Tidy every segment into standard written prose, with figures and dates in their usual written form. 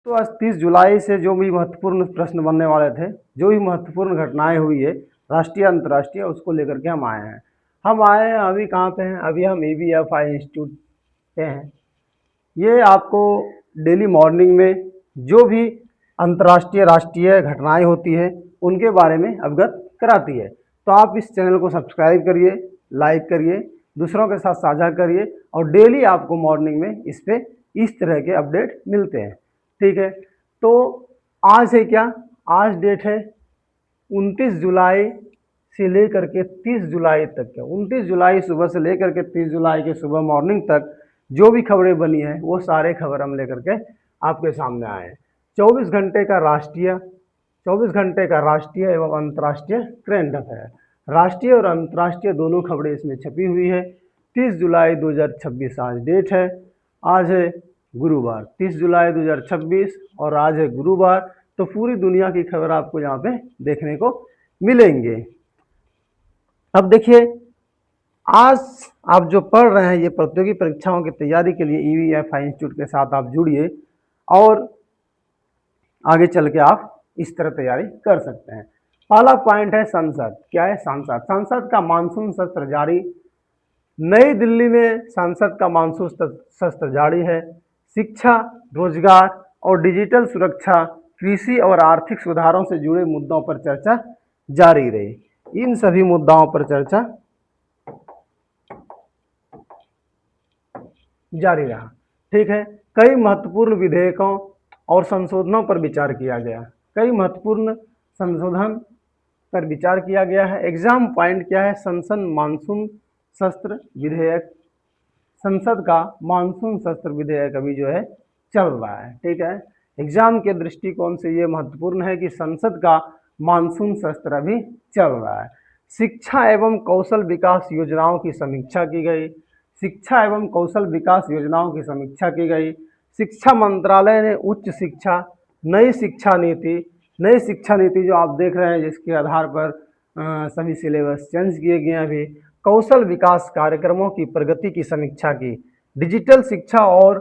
तो आज 30 जुलाई से जो भी महत्वपूर्ण प्रश्न बनने वाले थे, जो भी महत्वपूर्ण घटनाएं हुई है राष्ट्रीय अंतर्राष्ट्रीय, उसको लेकर के हम आए हैं। हम आए हैं अभी कहाँ पे हैं? अभी हम EVFI इंस्टीट्यूट पे हैं। ये आपको डेली मॉर्निंग में जो भी अंतर्राष्ट्रीय राष्ट्रीय घटनाएं होती है उनके बारे में अवगत कराती है। तो आप इस चैनल को सब्सक्राइब करिए, लाइक करिए, दूसरों के साथ साझा करिए और डेली आपको मॉर्निंग में इस पे इस तरह के अपडेट मिलते हैं। ठीक है, तो आज है क्या? आज डेट है 29 जुलाई से लेकर के 30 जुलाई तक का। 29 जुलाई सुबह से लेकर के 30 जुलाई के सुबह मॉर्निंग तक जो भी खबरें बनी हैं वो सारे खबर हम लेकर के आपके सामने आए हैं। 24 घंटे का राष्ट्रीय 24 घंटे का राष्ट्रीय एवं अंतर्राष्ट्रीय करंट अफेयर, राष्ट्रीय और अंतर्राष्ट्रीय दोनों खबरें इसमें छपी हुई है। 30 जुलाई 2026 आज डेट है। आज है गुरुवार, 30 जुलाई 2026 और आज है गुरुवार। तो पूरी दुनिया की खबर आपको यहाँ पे देखने को मिलेंगे। अब देखिए, आज आप जो पढ़ रहे हैं ये प्रतियोगी परीक्षाओं की तैयारी के लिए EVFI इंस्टीट्यूट के साथ आप जुड़िए और आगे चल के आप इस तरह तैयारी कर सकते हैं। पहला पॉइंट है संसद। क्या है? संसद। संसद का मानसून सत्र जारी। नई दिल्ली में संसद का मानसून सत्र जारी है। शिक्षा, रोजगार और डिजिटल सुरक्षा, कृषि और आर्थिक सुधारों से जुड़े मुद्दों पर चर्चा जारी रही। इन सभी मुद्दाओं पर चर्चा जारी रहा। ठीक है, कई महत्वपूर्ण विधेयकों और संशोधनों पर विचार किया गया। कई महत्वपूर्ण संशोधन पर विचार किया गया है। एग्जाम पॉइंट क्या है? संसद मानसून सत्र विधेयक, संसद का मानसून सत्र विधेयक अभी जो है चल रहा है। ठीक है, एग्जाम के दृष्टिकोण से ये महत्वपूर्ण है कि संसद का मानसून सत्र अभी चल रहा है। शिक्षा एवं कौशल विकास योजनाओं की समीक्षा की गई। शिक्षा एवं कौशल विकास योजनाओं की समीक्षा की गई। शिक्षा मंत्रालय ने उच्च शिक्षा नई शिक्षा नीति जो आप देख रहे हैं जिसके आधार पर सभी सिलेबस चेंज किए गए हैं। अभी कौशल विकास कार्यक्रमों की प्रगति की समीक्षा की। डिजिटल शिक्षा और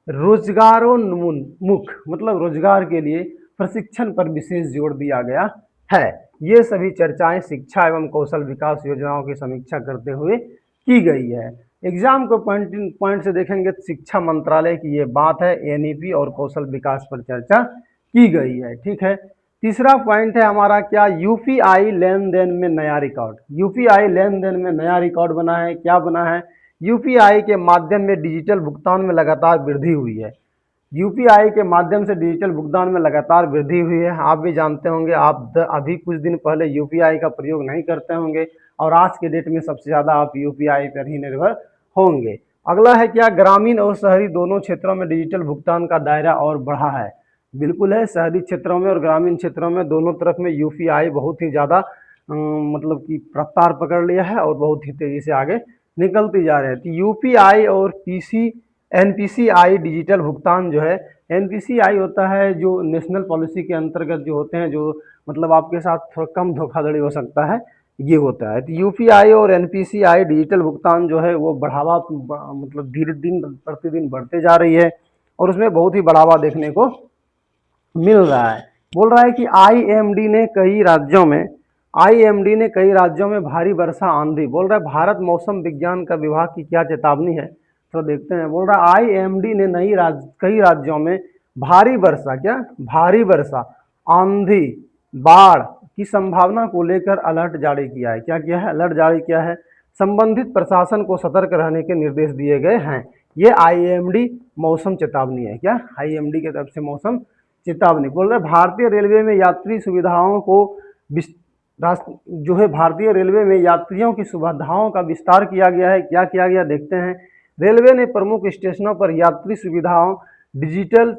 रोजगारोन्मुख मतलब रोजगार के लिए प्रशिक्षण पर विशेष जोर दिया गया है। ये सभी चर्चाएं शिक्षा एवं कौशल विकास योजनाओं की समीक्षा करते हुए की गई है। एग्जाम को पॉइंट से देखेंगे तो शिक्षा मंत्रालय की ये बात है, NEP और कौशल विकास पर चर्चा की गई है। ठीक है, तीसरा पॉइंट है हमारा क्या? UPI लेन देन में नया रिकॉर्ड। UPI लेन देन में नया रिकॉर्ड बना है। क्या बना है? UPI के माध्यम में डिजिटल भुगतान में लगातार वृद्धि हुई है। UPI के माध्यम से डिजिटल भुगतान में लगातार वृद्धि हुई है। आप भी जानते होंगे, आप अभी कुछ दिन पहले UPI का प्रयोग नहीं करते होंगे और आज के डेट में सबसे ज़्यादा आप UPI पर ही निर्भर होंगे। अगला है क्या? ग्रामीण और शहरी दोनों क्षेत्रों में डिजिटल भुगतान का दायरा और बढ़ा है। बिल्कुल है, शहरी क्षेत्रों में और ग्रामीण क्षेत्रों में दोनों तरफ में UPI बहुत ही ज़्यादा मतलब कि रफ्तार पकड़ लिया है और बहुत ही तेज़ी से आगे निकलती जा रही है। तो UPI और NPCI डिजिटल भुगतान जो है, NPCI होता है जो नेशनल पॉलिसी के अंतर्गत जो होते हैं, जो मतलब आपके साथ थोड़ा कम धोखाधड़ी हो सकता है, ये होता है। तो UPI और NPCI डिजिटल भुगतान जो है वो बढ़ावा मतलब धीरे दिन प्रतिदिन बढ़ते जा रही है और उसमें बहुत ही बढ़ावा देखने को मिल रहा है। बोल रहा है कि IMD ने कई राज्यों में भारी वर्षा आंधी। बोल रहा है भारत मौसम विज्ञान का विभाग की क्या चेतावनी है, तो देखते हैं। बोल रहा है IMD ने कई राज्यों में भारी वर्षा आंधी बाढ़ की संभावना को लेकर अलर्ट जारी किया है। क्या किया है? अलर्ट जारी किया है। संबंधित प्रशासन को सतर्क रहने के निर्देश दिए गए हैं। ये IMD मौसम चेतावनी है। क्या? IMD की तरफ से मौसम चेतावनी। बोल रहे भारतीय रेलवे में यात्री सुविधाओं को जो है भारतीय रेलवे में यात्रियों की सुविधाओं का विस्तार किया गया है। क्या किया गया? देखते हैं। रेलवे ने प्रमुख स्टेशनों पर यात्री सुविधाओं, डिजिटल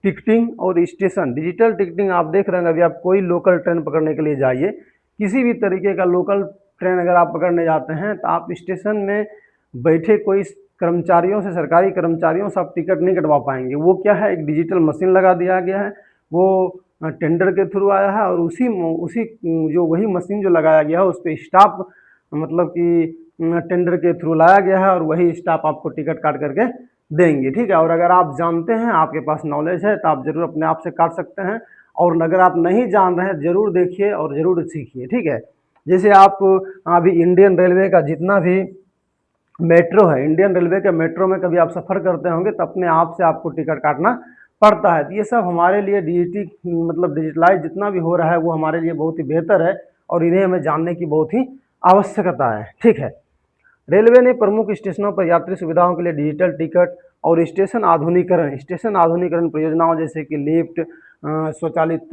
टिकटिंग और स्टेशन डिजिटल टिकटिंग आप देख रहे हैं। अभी आप कोई लोकल ट्रेन पकड़ने के लिए जाइए, किसी भी तरीके का लोकल ट्रेन अगर आप पकड़ने जाते हैं तो आप स्टेशन में बैठे कोई कर्मचारियों से, सरकारी कर्मचारियों से आप टिकट नहीं कटवा पाएंगे। वो क्या है? एक डिजिटल मशीन लगा दिया गया है, वो टेंडर के थ्रू आया है और उसी जो वही मशीन जो लगाया गया है उस पर स्टाफ मतलब कि टेंडर के थ्रू लाया गया है और वही स्टाफ आपको टिकट काट करके देंगे, ठीक है। और अगर आप जानते हैं, आपके पास नॉलेज है, तो आप जरूर अपने आप से काट सकते हैं। और अगर आप नहीं जान रहे हैं, जरूर देखिए और जरूर सीखिए, ठीक है। जैसे आप अभी इंडियन रेलवे का जितना भी मेट्रो है, इंडियन रेलवे के मेट्रो में कभी आप सफ़र करते होंगे तो अपने आप से आपको टिकट काटना पड़ता है। तो ये सब हमारे लिए मतलब डिजिटलाइज जितना भी हो रहा है वो हमारे लिए बहुत ही बेहतर है, और इन्हें हमें जानने की बहुत ही आवश्यकता है, ठीक है। रेलवे ने प्रमुख स्टेशनों पर यात्री सुविधाओं के लिए डिजिटल टिकट और स्टेशन आधुनिकरण परियोजनाओं जैसे कि लिफ्ट, स्वचालित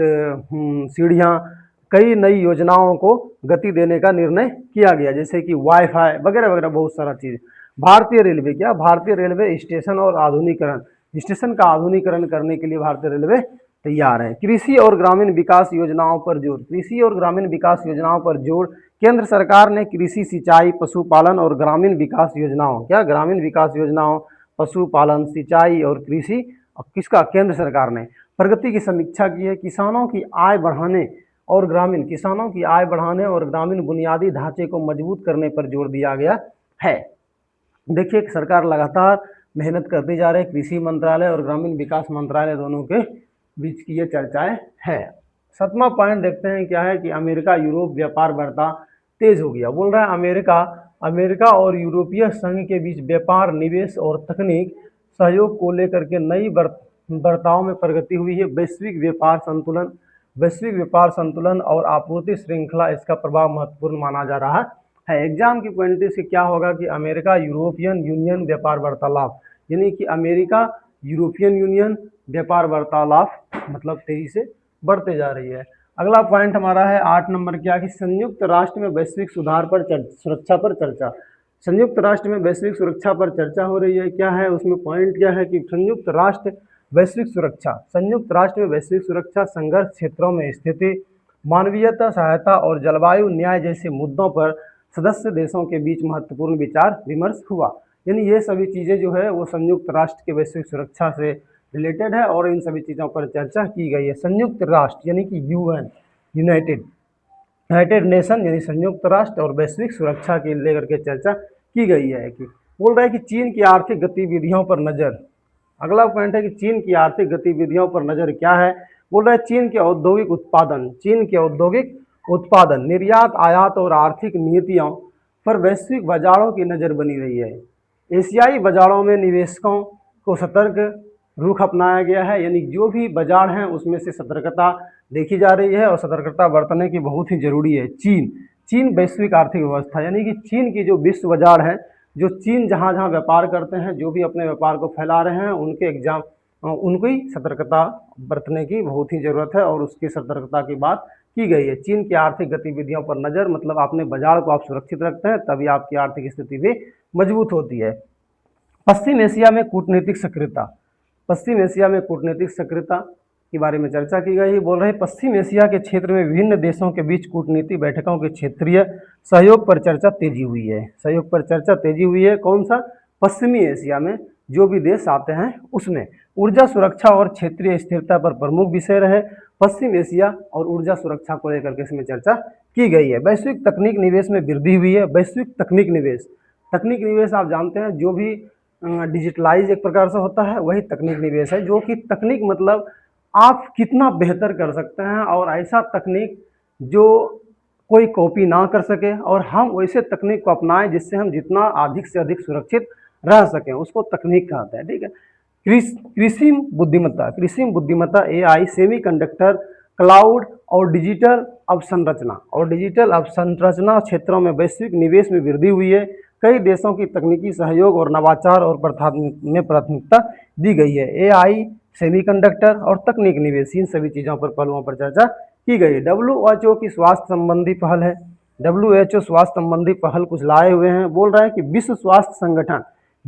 सीढ़ियाँ, कई नई योजनाओं को गति देने का निर्णय किया गया, जैसे कि वाईफाई वगैरह वगैरह बहुत सारा चीज़। भारतीय रेलवे स्टेशन का आधुनिकरण करने के लिए भारतीय रेलवे तैयार है। कृषि और ग्रामीण विकास योजनाओं पर जोर। कृषि और ग्रामीण विकास योजनाओं पर जोर। केंद्र सरकार ने कृषि, सिंचाई, पशुपालन और ग्रामीण विकास योजनाओं, ग्रामीण विकास योजनाओं, पशुपालन, सिंचाई और कृषि, किसका, केंद्र सरकार ने प्रगति की समीक्षा की है। किसानों की आय बढ़ाने और ग्रामीण बुनियादी ढांचे को मजबूत करने पर जोर दिया गया है। देखिए, सरकार लगातार मेहनत करती जा रही है। कृषि मंत्रालय और ग्रामीण विकास मंत्रालय दोनों के बीच की ये चर्चाएं है। 7वां पॉइंट देखते हैं क्या है कि अमेरिका यूरोप व्यापार बढ़ता तेज हो गया। बोल रहा है अमेरिका और यूरोपीय संघ के बीच व्यापार, निवेश और तकनीक सहयोग को लेकर के नई बर्ताव में प्रगति हुई है। वैश्विक व्यापार संतुलन और आपूर्ति श्रृंखला, इसका प्रभाव महत्वपूर्ण माना जा रहा है। एग्जाम की पॉइंट से क्या होगा कि अमेरिका यूरोपियन यूनियन व्यापार वार्तालाप, यानी कि अमेरिका यूरोपियन यूनियन व्यापार वार्तालाप मतलब तेजी से बढ़ते जा रही है। अगला पॉइंट हमारा है 8 नंबर, क्या कि संयुक्त राष्ट्र में वैश्विक सुरक्षा पर चर्चा। संयुक्त राष्ट्र में वैश्विक सुरक्षा पर चर्चा हो रही है। क्या है उसमें पॉइंट, क्या है कि संयुक्त राष्ट्र में वैश्विक सुरक्षा, संघर्ष क्षेत्रों में स्थिति, मानवीयता सहायता और जलवायु न्याय जैसे मुद्दों पर सदस्य देशों के बीच महत्वपूर्ण विचार विमर्श हुआ। यानी ये सभी चीज़ें जो है वो संयुक्त राष्ट्र के वैश्विक सुरक्षा से रिलेटेड है और इन सभी चीज़ों पर चर्चा की गई है। संयुक्त राष्ट्र यानी कि यूएन, यूनाइटेड नेशन यानी संयुक्त राष्ट्र, और वैश्विक सुरक्षा के लेकर के चर्चा की गई है। कि बोल रहा है कि चीन की आर्थिक गतिविधियों पर नज़र। अगला पॉइंट है कि चीन की आर्थिक गतिविधियों पर नज़र क्या है। बोल रहा है चीन के औद्योगिक उत्पादन, निर्यात, आयात और आर्थिक नीतियों पर वैश्विक बाजारों की नज़र बनी रही है। एशियाई बाजारों में निवेशकों को सतर्क रुख अपनाया गया है, यानी जो भी बाजार हैं उसमें से सतर्कता देखी जा रही है और सतर्कता बरतने की बहुत ही जरूरी है। चीन वैश्विक आर्थिक व्यवस्था, यानी कि चीन की जो विश्व बाजार है, जो चीन जहाँ जहाँ व्यापार करते हैं, जो भी अपने व्यापार को फैला रहे हैं, उनको ही सतर्कता बरतने की बहुत ही ज़रूरत है और उसकी सतर्कता की बात की गई है। चीन की आर्थिक गतिविधियों पर नज़र, मतलब अपने बाजार को आप सुरक्षित रखते हैं तभी आपकी आर्थिक स्थिति भी मजबूत होती है। पश्चिम एशिया में कूटनीतिक सक्रियता के बारे में चर्चा की गई। बोल रहे पश्चिम एशिया के क्षेत्र में विभिन्न देशों के बीच कूटनीति बैठकों के क्षेत्रीय सहयोग पर चर्चा तेजी हुई है। कौन सा? पश्चिमी एशिया में जो भी देश आते हैं उसमें। ऊर्जा सुरक्षा और क्षेत्रीय स्थिरता पर प्रमुख विषय रहे। पश्चिम एशिया और ऊर्जा सुरक्षा को लेकर के इसमें चर्चा की गई है। वैश्विक तकनीक निवेश में वृद्धि हुई है। वैश्विक तकनीक निवेश आप जानते हैं, जो भी डिजिटलाइज एक प्रकार से होता है वही तकनीक निवेश है, जो कि तकनीक मतलब आप कितना बेहतर कर सकते हैं और ऐसा तकनीक जो कोई कॉपी ना कर सके, और हम वैसे तकनीक को अपनाएं जिससे हम जितना अधिक से अधिक सुरक्षित रह सकें, उसको तकनीक कहते हैं, ठीक है। कृत्रिम बुद्धिमत्ता AI, सेमीकंडक्टर, क्लाउड और डिजिटल अवसंरचना क्षेत्रों में वैश्विक निवेश में वृद्धि हुई है। कई देशों की तकनीकी सहयोग और नवाचार और प्राथमिकता दी गई है। AI, सेमीकंडक्टर और तकनीक निवेश, इन सभी चीज़ों पर पहलुओं पर चर्चा की गई है। WHO की स्वास्थ्य संबंधी पहल है। WHO स्वास्थ्य संबंधी पहल कुछ लाए हुए हैं। बोल रहे हैं कि विश्व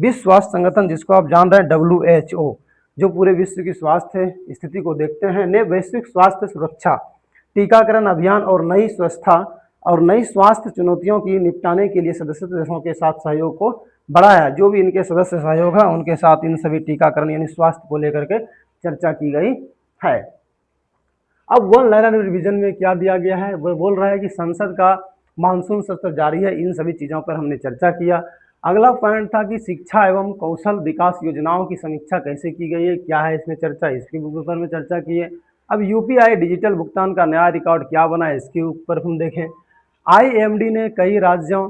स्वास्थ्य संगठन जिसको आप जान रहे हैं WHO, जो पूरे विश्व की स्वास्थ्य स्थिति को देखते हैं, ने वैश्विक स्वास्थ्य सुरक्षा, टीकाकरण अभियान और नई स्वास्थ्य चुनौतियों की निपटाने के लिए सदस्य देशों के साथ सहयोग को बढ़ाया। जो भी इनके सदस्य सहयोग है उनके साथ इन सभी टीकाकरण यानी स्वास्थ्य को लेकर के चर्चा की गई है। अब 1 लाइनर रिवीजन में क्या दिया गया है, वो बोल रहा है कि संसद का मानसून सत्र जारी है। इन सभी चीज़ों पर हमने चर्चा किया। अगला पॉइंट था कि शिक्षा एवं कौशल विकास योजनाओं की समीक्षा कैसे की गई है, क्या है इसमें चर्चा, इसके ऊपर में चर्चा की है। अब यूपीआई डिजिटल भुगतान का नया रिकॉर्ड क्या बना है, इसके ऊपर हम देखें। आईएमडी ने कई राज्यों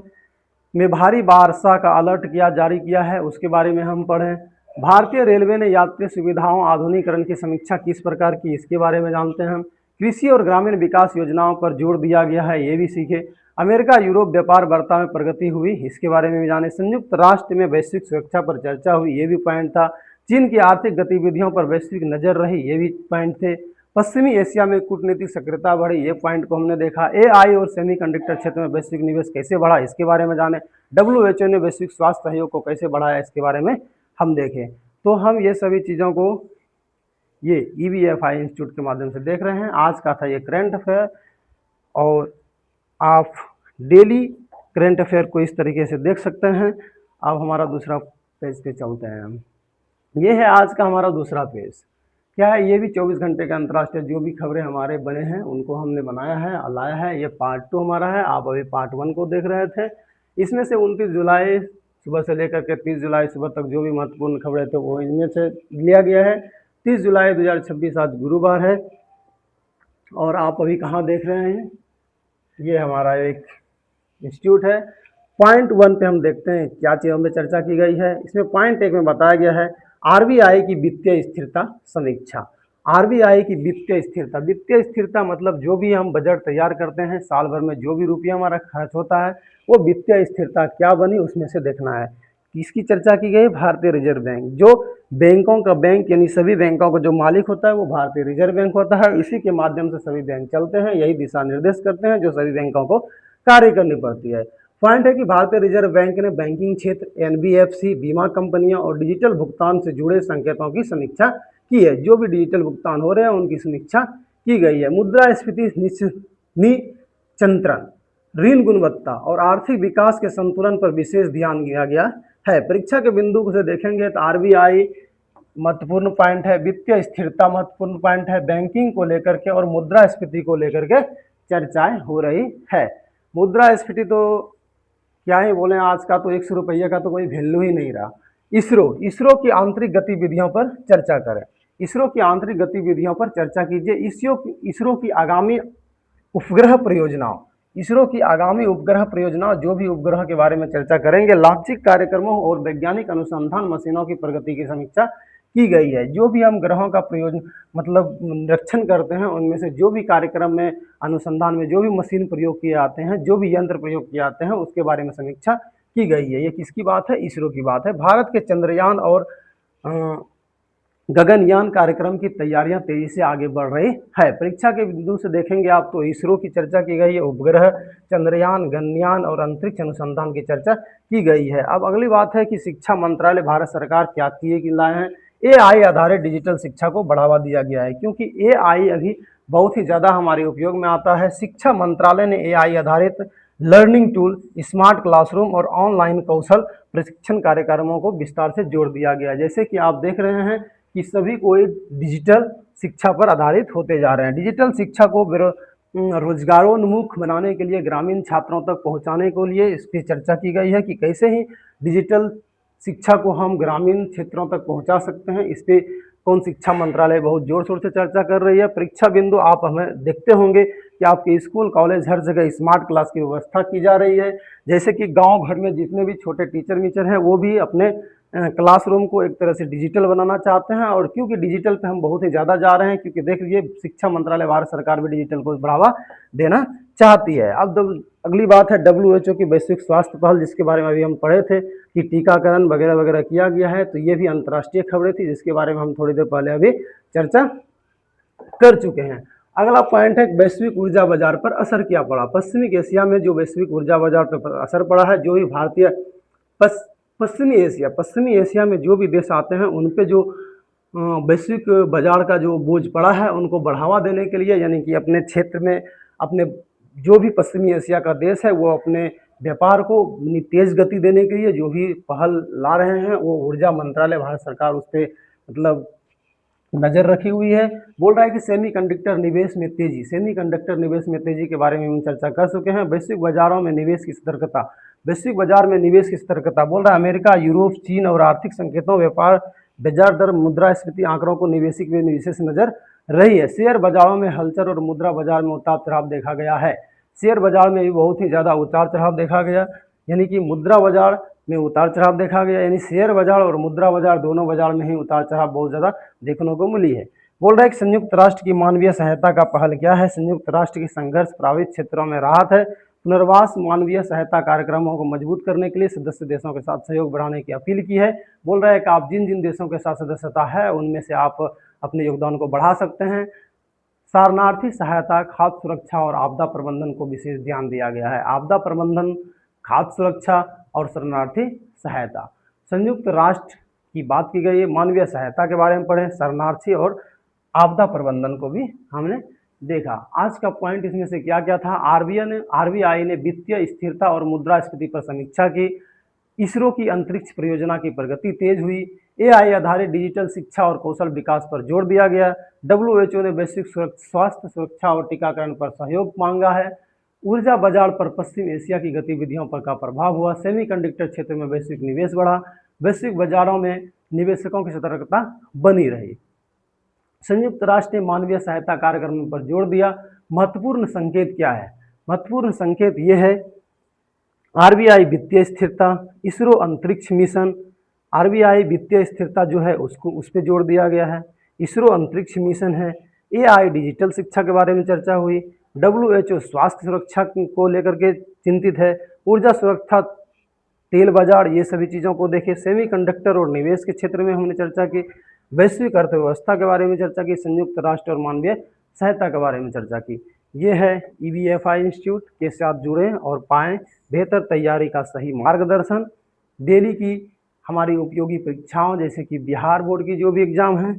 में भारी वर्षा का अलर्ट जारी किया है, उसके बारे में हम पढ़ें। भारतीय रेलवे ने यात्री सुविधाओं आधुनिकीकरण की समीक्षा किस प्रकार की, इसके बारे में जानते हैं हम। कृषि और ग्रामीण विकास योजनाओं पर जोर दिया गया है, ये भी सीखे। अमेरिका यूरोप व्यापार वार्ता में प्रगति हुई, इसके बारे में भी जाने। संयुक्त राष्ट्र में वैश्विक सुरक्षा पर चर्चा हुई, ये भी पॉइंट था। चीन की आर्थिक गतिविधियों पर वैश्विक नजर रही, ये भी पॉइंट थे। पश्चिमी एशिया में कूटनीतिक सक्रियता बढ़ी, ये पॉइंट को हमने देखा। एआई और सेमीकंडक्टर क्षेत्र में वैश्विक निवेश कैसे बढ़ा, इसके बारे में जाने। डब्ल्यूएचओ ने वैश्विक स्वास्थ्य सहयोग को कैसे बढ़ाया, इसके बारे में हम देखें। तो हम ये सभी चीज़ों को ये ईवीएफआई इंस्टीट्यूट के माध्यम से देख रहे हैं। आज का था ये करंट अफेयर, और आप डेली करंट अफेयर को इस तरीके से देख सकते हैं। अब हमारा दूसरा पेज पे चलते हैं हम। ये है आज का हमारा दूसरा पेज। क्या है, ये भी 24 घंटे के अंतर्राष्ट्रीय जो भी खबरें हमारे बने हैं उनको हमने बनाया है, लाया है। ये पार्ट 2 हमारा है, आप अभी पार्ट 1 को देख रहे थे। इसमें से 29 जुलाई सुबह से लेकर के 30 जुलाई सुबह तक जो भी महत्वपूर्ण खबरें थे वो इनमें से लिया गया है। 30 जुलाई 2026 आज गुरुवार है, और आप अभी कहाँ देख रहे हैं, ये हमारा एक इंस्टीट्यूट है। पॉइंट 1 पे हम देखते हैं क्या चीज़ों में चर्चा की गई है। इसमें पॉइंट 1 में बताया गया है आरबीआई की वित्तीय स्थिरता समीक्षा। आरबीआई की वित्तीय स्थिरता मतलब जो भी हम बजट तैयार करते हैं, साल भर में जो भी रुपया हमारा खर्च होता है, वो वित्तीय स्थिरता क्या बनी उसमें से देखना है। इसकी चर्चा की गई भारतीय रिजर्व बैंक। जो बैंकों का बैंक यानी सभी बैंकों का जो मालिक होता है वो भारतीय रिजर्व बैंक होता है। इसी के माध्यम से सभी बैंक चलते हैं, यही दिशा निर्देश करते हैं जो सभी बैंकों को कार्य करनी पड़ती है। पॉइंट है कि भारतीय रिजर्व बैंक ने बैंकिंग क्षेत्र, एनबीएफसी, बीमा कंपनियां और डिजिटल भुगतान से जुड़े संकेतों की समीक्षा की है। जो भी डिजिटल भुगतान हो रहे हैं उनकी समीक्षा की गई है। मुद्रास्फीति नियंत्रण, ऋण गुणवत्ता और आर्थिक विकास के संतुलन पर विशेष ध्यान दिया गया है। परीक्षा के बिंदु से देखेंगे तो आरबीआई महत्वपूर्ण पॉइंट है, वित्तीय स्थिरता महत्वपूर्ण पॉइंट है, बैंकिंग को लेकर के और मुद्रास्फीति को लेकर के चर्चाएं हो रही है। मुद्रास्फीति तो क्या ही बोले, आज का तो 100 रुपये का तो कोई वैल्यू ही नहीं रहा। इसरो की आंतरिक गतिविधियों पर चर्चा करें। इसरो की आंतरिक गतिविधियों पर चर्चा कीजिए। इसरो की आगामी उपग्रह परियोजनाओं, इसरो की आगामी उपग्रह परियोजनाओं, जो भी उपग्रह के बारे में चर्चा करेंगे। लाक्षिक कार्यक्रमों और वैज्ञानिक अनुसंधान मशीनों की प्रगति की समीक्षा की गई है। जो भी हम ग्रहों का प्रयोजन मतलब निरीक्षण करते हैं, उनमें से जो भी कार्यक्रम में अनुसंधान में जो भी मशीन प्रयोग किए जाते हैं, जो भी यंत्र प्रयोग किए जाते हैं, उसके बारे में समीक्षा की गई है। ये किसकी बात है, इसरो की बात है। भारत के चंद्रयान और गगनयान कार्यक्रम की तैयारियां तेजी से आगे बढ़ रही है। परीक्षा के बिंदु से देखेंगे आप तो इसरो की चर्चा की गई है, उपग्रह, चंद्रयान, गगनयान और अंतरिक्ष अनुसंधान की चर्चा की गई है। अब अगली बात है कि शिक्षा मंत्रालय भारत सरकार क्या किए कि लाए हैं। एआई आधारित डिजिटल शिक्षा को बढ़ावा दिया गया है, क्योंकि एआई अभी बहुत ही ज़्यादा हमारे उपयोग में आता है। शिक्षा मंत्रालय ने एआई आधारित लर्निंग टूल, स्मार्ट क्लासरूम और ऑनलाइन कौशल प्रशिक्षण कार्यक्रमों को विस्तार से जोड़ दिया गया है। जैसे कि आप देख रहे हैं कि सभी कोई डिजिटल शिक्षा पर आधारित होते जा रहे हैं। डिजिटल शिक्षा को रोजगारोन्मुख बनाने के लिए, ग्रामीण छात्रों तक पहुंचाने के लिए इसकी चर्चा की गई है कि कैसे ही डिजिटल शिक्षा को हम ग्रामीण क्षेत्रों तक पहुंचा सकते हैं। इस पे कौन शिक्षा मंत्रालय बहुत जोर शोर से चर्चा कर रही है। परीक्षा बिंदु आप हमें देखते होंगे कि आपके स्कूल, कॉलेज, हर जगह स्मार्ट क्लास की व्यवस्था की जा रही है। जैसे कि गांव भर में जितने भी छोटे टीचर मीचर हैं वो भी अपने क्लासरूम को एक तरह से डिजिटल बनाना चाहते हैं। और क्योंकि डिजिटल पे हम बहुत ही ज़्यादा जा रहे हैं, क्योंकि देख लीजिए शिक्षा मंत्रालय, भारत सरकार भी डिजिटल को बढ़ावा देना चाहती है। अब अगली बात है डब्ल्यूएचओ की वैश्विक स्वास्थ्य पहल, जिसके बारे में अभी हम पढ़े थे कि टीकाकरण वगैरह वगैरह किया गया है। तो ये भी अंतर्राष्ट्रीय खबरें थी, जिसके बारे में हम थोड़ी देर पहले अभी चर्चा कर चुके हैं। अगला पॉइंट है वैश्विक ऊर्जा बाजार पर असर क्या पड़ा। पश्चिमी एशिया में जो वैश्विक ऊर्जा बाजार पर असर पड़ा है, जो भी भारतीय पश्चिमी एशिया में जो भी देश आते हैं उन पे जो वैश्विक बाजार का जो बोझ पड़ा है, उनको बढ़ावा देने के लिए, यानी कि अपने क्षेत्र में अपने जो भी पश्चिमी एशिया का देश है वो अपने व्यापार को तेज गति देने के लिए जो भी पहल ला रहे हैं, वो ऊर्जा मंत्रालय, भारत सरकार उस पर मतलब नज़र रखी हुई है। बोल रहा है कि सेमीकंडक्टर निवेश में तेजी, सेमीकंडक्टर निवेश में तेजी के बारे में हम चर्चा कर चुके हैं। वैश्विक बाजारों में निवेश की सतर्कता, वैश्विक बाजार में निवेश की सतर्कता, बोल रहा है अमेरिका, यूरोप, चीन और आर्थिक संकेतों, व्यापार, बाजार दर, मुद्रास्फीति आंकड़ों को निवेशक में विशेष नजर रही है। शेयर बाजारों में हलचल और मुद्रा बाजार में उतार चढ़ाव देखा गया है। शेयर बाजार में भी बहुत ही ज़्यादा उतार चढ़ाव देखा गया, यानी कि मुद्रा बाजार में उतार चढ़ाव देखा गया, यानी शेयर बाजार और मुद्रा बाजार दोनों बाजार में ही उतार चढ़ाव बहुत ज़्यादा देखने को मिली है। बोल रहा है कि संयुक्त राष्ट्र की मानवीय सहायता का पहल क्या है। संयुक्त राष्ट्र की संघर्ष प्रभावित क्षेत्रों में राहत है, पुनर्वास, मानवीय सहायता कार्यक्रमों को मजबूत करने के लिए सदस्य देशों के साथ सहयोग बढ़ाने की अपील की है। बोल रहा है कि आप जिन जिन देशों के साथ सदस्यता है उनमें से आप अपने योगदान को बढ़ा सकते हैं। शरणार्थी सहायता, खाद्य सुरक्षा और आपदा प्रबंधन को विशेष ध्यान दिया गया है। आपदा प्रबंधन, खाद्य सुरक्षा और शरणार्थी सहायता। संयुक्त राष्ट्र की बात की गई है, मानवीय सहायता के बारे में पढ़े, शरणार्थी और आपदा प्रबंधन को भी हमने देखा। आज का पॉइंट इसमें से क्या क्या था। आरबीआई ने वित्तीय स्थिरता और मुद्रास्फीति पर समीक्षा की। इसरो की अंतरिक्ष परियोजना की प्रगति तेज हुई। एआई आधारित डिजिटल शिक्षा और कौशल विकास पर जोर दिया गया। डब्ल्यूएचओ ने वैश्विक स्वास्थ्य सुरक्षा और टीकाकरण पर सहयोग मांगा है। ऊर्जा बाजार पर पश्चिम एशिया की गतिविधियों पर का प्रभाव हुआ। सेमीकंडक्टर क्षेत्र में वैश्विक निवेश बढ़ा। वैश्विक बाजारों में निवेशकों की सतर्कता बनी रही। संयुक्त राष्ट्र ने मानवीय सहायता कार्यक्रमों पर जोर दिया। महत्वपूर्ण संकेत क्या है। महत्वपूर्ण संकेत ये है, आरबीआई वित्तीय स्थिरता, इसरो अंतरिक्ष मिशन। आरबीआई वित्तीय स्थिरता जो है उसको उस पर जोर दिया गया है। इसरो अंतरिक्ष मिशन है। एआई डिजिटल शिक्षा के बारे में चर्चा हुई। डब्ल्यूएचओ स्वास्थ्य सुरक्षा को लेकर के चिंतित है। ऊर्जा सुरक्षा, तेल बाजार, ये सभी चीज़ों को देखें। सेमीकंडक्टर और निवेश के क्षेत्र में हमने चर्चा की। वैश्विक अर्थव्यवस्था के बारे में चर्चा की। संयुक्त राष्ट्र और मानवीय सहायता के बारे में चर्चा की। ये है ईवीएफआई इंस्टीट्यूट के साथ जुड़ें और पाएं बेहतर तैयारी का सही मार्गदर्शन। डेली की हमारी उपयोगी परीक्षाओं जैसे कि बिहार बोर्ड की जो भी एग्ज़ाम हैं,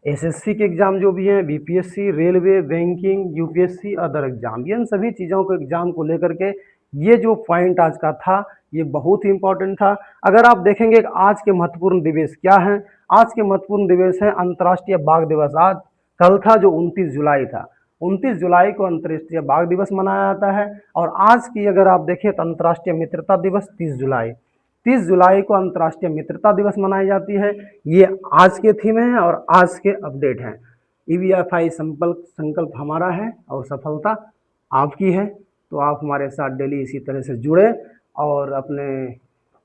एसएससी के एग्ज़ाम जो भी हैं, BPSC, railway, banking, UPSC, other exam, इन सभी चीज़ों को एग्ज़ाम को लेकर के ये जो पॉइंट आज का था ये बहुत ही इंपॉर्टेंट था। अगर आप देखेंगे आज के महत्वपूर्ण दिवस क्या हैं। आज के महत्वपूर्ण दिवस हैं अंतर्राष्ट्रीय बाघ दिवस। आज कल था जो 29 जुलाई था। 29 जुलाई को अंतर्राष्ट्रीय बाघ दिवस मनाया जाता है। और आज की अगर आप देखें तो अंतर्राष्ट्रीय मित्रता दिवस 30 जुलाई को अंतर्राष्ट्रीय मित्रता दिवस मनाई जाती है। ये आज के थीम हैं और आज के अपडेट हैं। ईवीएफआई संकल्प हमारा है और सफलता आपकी है। तो आप हमारे साथ डेली इसी तरह से जुड़े और अपने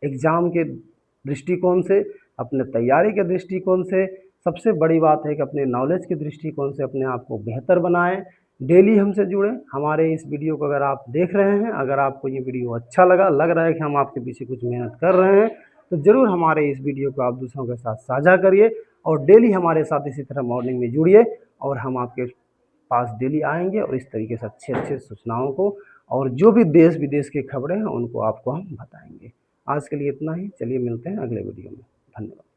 एग्ज़ाम के दृष्टिकोण से, अपने तैयारी के दृष्टिकोण से, सबसे बड़ी बात है कि अपने नॉलेज के दृष्टिकोण से अपने आप को बेहतर बनाएं। डेली हमसे जुड़ें। हमारे इस वीडियो को अगर आप देख रहे हैं, अगर आपको ये वीडियो अच्छा लगा, लग रहा है कि हम आपके पीछे कुछ मेहनत कर रहे हैं, तो ज़रूर हमारे इस वीडियो को आप दूसरों के साथ साझा करिए और डेली हमारे साथ इसी तरह मॉर्निंग में जुड़िए और हम आपके पास डेली आएंगे और इस तरीके से अच्छे अच्छे सूचनाओं को और जो भी देश विदेश की खबरें हैं उनको आपको हम बताएंगे। आज के लिए इतना ही। चलिए मिलते हैं अगले वीडियो में। धन्यवाद।